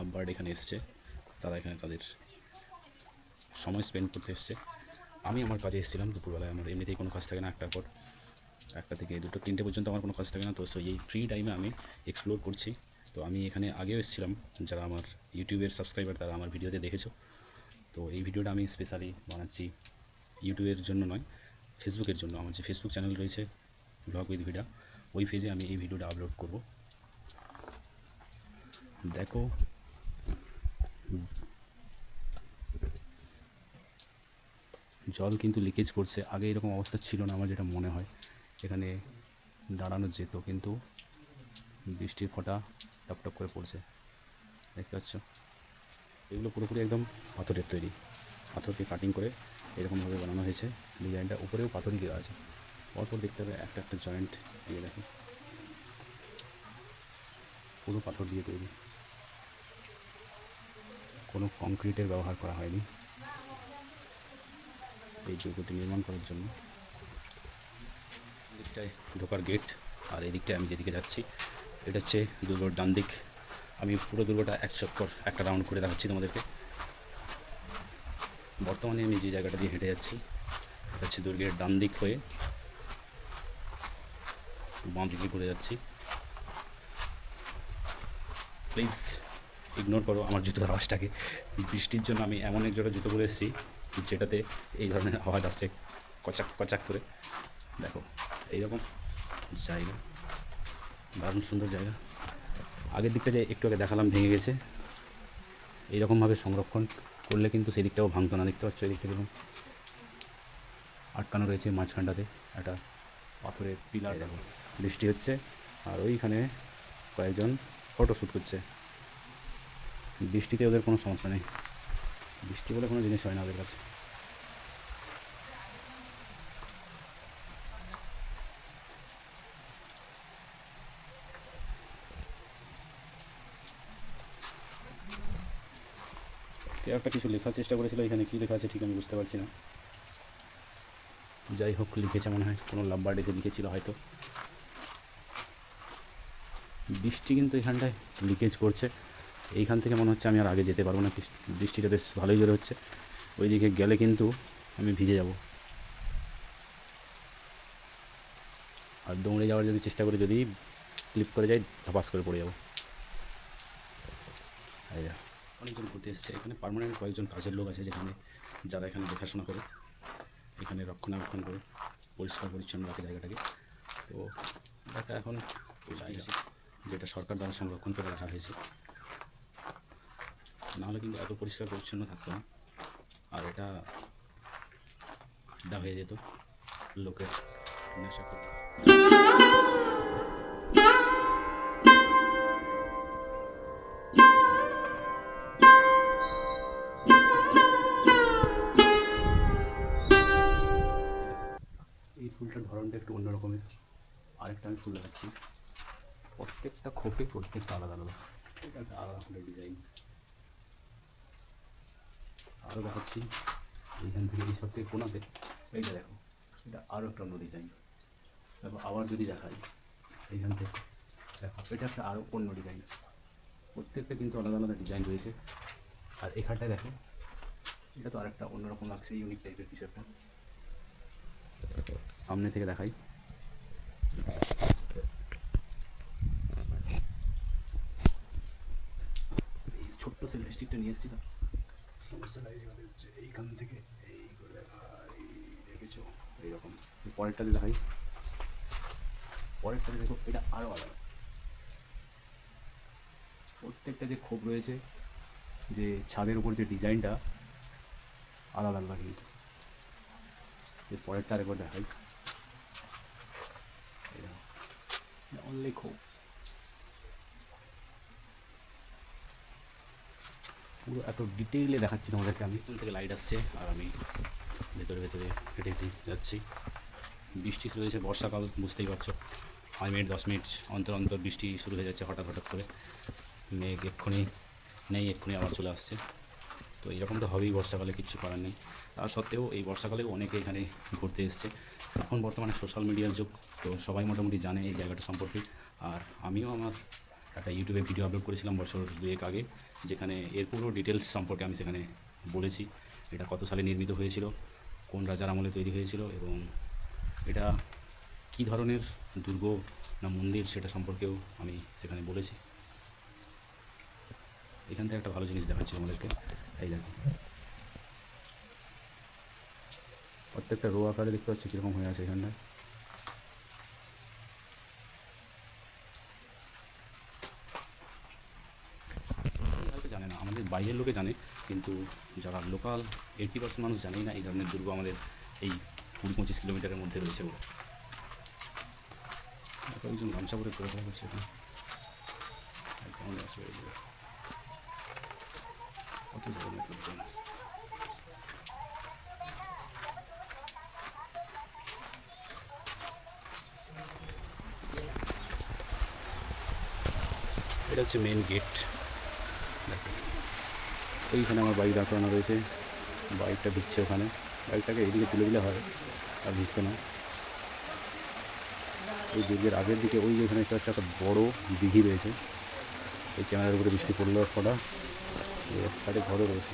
Love bird এখানে এসছে, তারা এখানে তাদের সময় স্পেন্ড করতে এসছে। আমি আমার কাজে এসেছিলাম দুপুরবেলায়, আমার এমনিতেই কোনো কাজ থাকে না, একটার পর একটা থেকে দুটো তিনটে পর্যন্ত আমার কোনো কাজ থাকে না। তো এই ফ্রি টাইমে আমি এক্সপ্লোর করছি। তো আমি এখানে আগেও এসেছিলাম, যারা আমার ইউটিউবের সাবস্ক্রাইবার তারা আমার ভিডিওতে দেখেছো। তো এই ভিডিওটা আমি স্পেশালি বানাচ্ছি ইউটিউবের জন্য নয়, ফেসবুকের জন্য। আমার যে ফেসবুক চ্যানেল রয়েছে ব্লগ উইথ ভিডিও, ওই পেজে আমি এই ভিডিওটা আপলোড করব। দেখো জল কিন্তু লিকেজ করছে, আগে এরকম অবস্থা ছিল না আমার যেটা মনে হয়। এখানে দাঁড়ানো যেত, কিন্তু বৃষ্টির ফোঁটা টপ টপ করে পড়ছে, দেখতে পাচ্ছ। এগুলো পুরোপুরি একদম পাথরের তৈরি, পাথরকে কাটিং করে এরকমভাবে বানানো হয়েছে। ডিজাইনটা উপরেও পাথরই দেওয়া আছে, পরপর দেখতে হবে একটা একটা জয়েন্ট দিয়ে দেখো, পুরো পাথর দিয়ে তৈরি, কোনো কংক্রিটের ব্যবহার করা হয়নি এই দুর্গটি নির্মাণ করার জন্য। দিকটায় ঢোকার গেট, আর এই দিকটায় আমি যেদিকে যাচ্ছি এটা হচ্ছে দুর্গর ডান দিক। আমি পুরো দুর্গটা এক চক্কর একটা রাউন্ড করে দেখাচ্ছি তোমাদেরকে। বর্তমানে আমি যে জায়গাটা দিয়ে হেঁটে যাচ্ছি এটা হচ্ছে দুর্গের ডান দিক হয়ে বাঁ দিকে ঘুরে যাচ্ছি। প্লিজ ইগনোর করো আমার জুতোর আওয়াজটাকে। বৃষ্টির জন্য আমি এমন এক জোড়া জুতো পরে এসেছি যেটাতে এই ধরনের আওয়াজ আসছে, কচাক কচাক করে। দেখো এইরকম জায়গা, দারুণ সুন্দর জায়গা। আগের দিকটা যে একটু আগে দেখালাম ভেঙে গেছে, এইরকমভাবে সংরক্ষণ করলে কিন্তু সেই দিকটাও ভাঙতো না। দেখতে পাচ্ছ এই দিকটা দেখুন আটকানো রয়েছে মাঝখানটাতে একটা পাথরের পিলার। দেখো বৃষ্টি হচ্ছে আর ওইখানে কয়েকজন ফটোশ্যুট করছে। বৃষ্টিতে ওদের কোনো সমস্যা নেই, বৃষ্টি বলে কোনো জিনিস হয় না ওদের কাছে। কেউ একটা কিছু লেখার চেষ্টা করেছিল, এখানে কী লেখা আছে ঠিক আমি বুঝতে পারছি না। যাই হোক লিখেছে মনে হয়, কোনো লাভ বার্ড এসে লিখেছিল হয়তো। বৃষ্টি কিন্তু এখানটায় লিকেজ করছে, এইখান থেকে মনে হচ্ছে আমি আর আগে যেতে পারবো না। বৃষ্টিটা বেশ ভালোই জোরে হচ্ছে, ওইদিকে গেলে কিন্তু আমি ভিজে যাব। আর দৌড়ে যাওয়ার যদি চেষ্টা করি, যদি স্লিপ করে যাই ধপাস করে পড়ে যাবো। অনেকজন ঘুরতে এসেছে এখানে, পার্মানেন্ট কয়েকজন কাজের লোক আছে যেখানে, যারা এখানে দেখাশোনা করে, এখানে রক্ষণাবেক্ষণ করে, পরিষ্কার পরিচ্ছন্ন রাখে জায়গাটাকে। তো এটা এখন জায়গা যেটা সরকার দ্বারা সংরক্ষণ করে রাখা হয়েছে, নাহলে কিন্তু এত পরিষ্কার পরিচ্ছন্ন থাকতো না, আর এটা আড্ডা হয়ে যেত লোকের নেশা করে। এই ফুলটার ধরনটা একটু অন্যরকমের, আরেকটা আমি ফুল দেখাচ্ছি। প্রত্যেকটা খোপে প্রত্যেকটা আলাদা আলাদা, এটা একটা আলাদা ফুলের ডিজাইন। আরও দেখাচ্ছি এইখান থেকে, এই সব থেকে কোনাতে এইটা দেখো, এটা আরও একটা অন্য ডিজাইন। তারপর আবার যদি দেখাই এইখান থেকে দেখো, এটা একটা আরও অন্য ডিজাইন। প্রত্যেকটা কিন্তু আলাদা আলাদা ডিজাইন রয়েছে। আর এখানটায় দেখো, এটা তো আরেকটা অন্যরকম লাগছে, ইউনিক টাইপের কিছু একটা। সামনে থেকে দেখাই, এই ছোট্ট সেলফি স্টিকটা নিয়ে এসেছি, সমস্যাটা হচ্ছে এইখান থেকে এই করে দেখাই, দেখেছো এইরকম। পরেরটাতে দেখাই, পরেরটাতে দেখো এটা আরও আলাদা। প্রত্যেকটা যে খোপ রয়েছে, যে ছাদের উপর যে ডিজাইনটা আলাদা আলাদা কিন্তু। এর পরেরটা আরেকবার দেখাই, অনলি খোপ, পুরো এত ডিটেইলে দেখাচ্ছি তোমাদেরকে আমি। পিছন থেকে লাইট আসছে আর আমি ভেতরে ভেতরে হেঁটে হেঁটে যাচ্ছি। বৃষ্টি শুরু হয়েছে, বর্ষাকাল বুঝতেই পারছো, 5 মিনিট 10 মিনিট অন্তর অন্তর বৃষ্টি শুরু হয়ে যাচ্ছে হঠাৎ হঠাৎ করে। মেঘ এক্ষুনি নেই, এক্ষুনি আবার চলে আসছে। তো এরকম তো হবেই বর্ষাকালে, কিচ্ছু করার নেই। তা সত্ত্বেও এই বর্ষাকালেও অনেকে এখানে ঘুরতে এসছে। এখন বর্তমানে সোশ্যাল মিডিয়ার যুগ, তো সবাই মোটামুটি জানে এই জায়গাটা সম্পর্কে। আর আমিও আমার একটা ইউটিউবে ভিডিও আপলোড করেছিলাম বছর দুয়েক আগে, যেখানে এর পুরো ডিটেলস সম্পর্কে আমি সেখানে বলেছি। এটা কত সালে নির্মিত হয়েছিল, কোন রাজার আমলে তৈরি হয়েছিল এবং এটা কী ধরনের দুর্গ না মন্দির সেটা সম্পর্কেও আমি সেখানে বলেছি। এখান থেকে একটা ভালো জিনিস দেখাচ্ছি আমাদেরকে। এই দেখো, প্রত্যেকটা রো আকারে দেখতে পাচ্ছি কীরকম হয়ে আছে এখানটায়। হয়তো জানে না, আমাদের বাইরের লোকে জানে, কিন্তু যারা লোকাল 80% মানুষ জানেই না এই ধরনের দুর্গ আমাদের এই 20-25 কিলোমিটারের মধ্যে রয়েছে বলে। কয়েকজন গামছা করে ঘোরাফেরা করছে এখানে। আসবে এগুলো কত ধরনের লোকজন। এটা হচ্ছে মেন গেট। এইখানে আমার বাইক দাঁড় করানো রয়েছে, বাইকটা ভিজছে ওখানে, বাইকটাকে এইদিকে তুলে দিলে হয় আর ভিজতো না। এই দুর্গের আগের দিকে ওই যেখানে একটা বড় দিঘি রয়েছে, এই ক্যামেরার উপরে বৃষ্টি পড়লেও ফোটা, এক সাইডে ঘরও রয়েছে।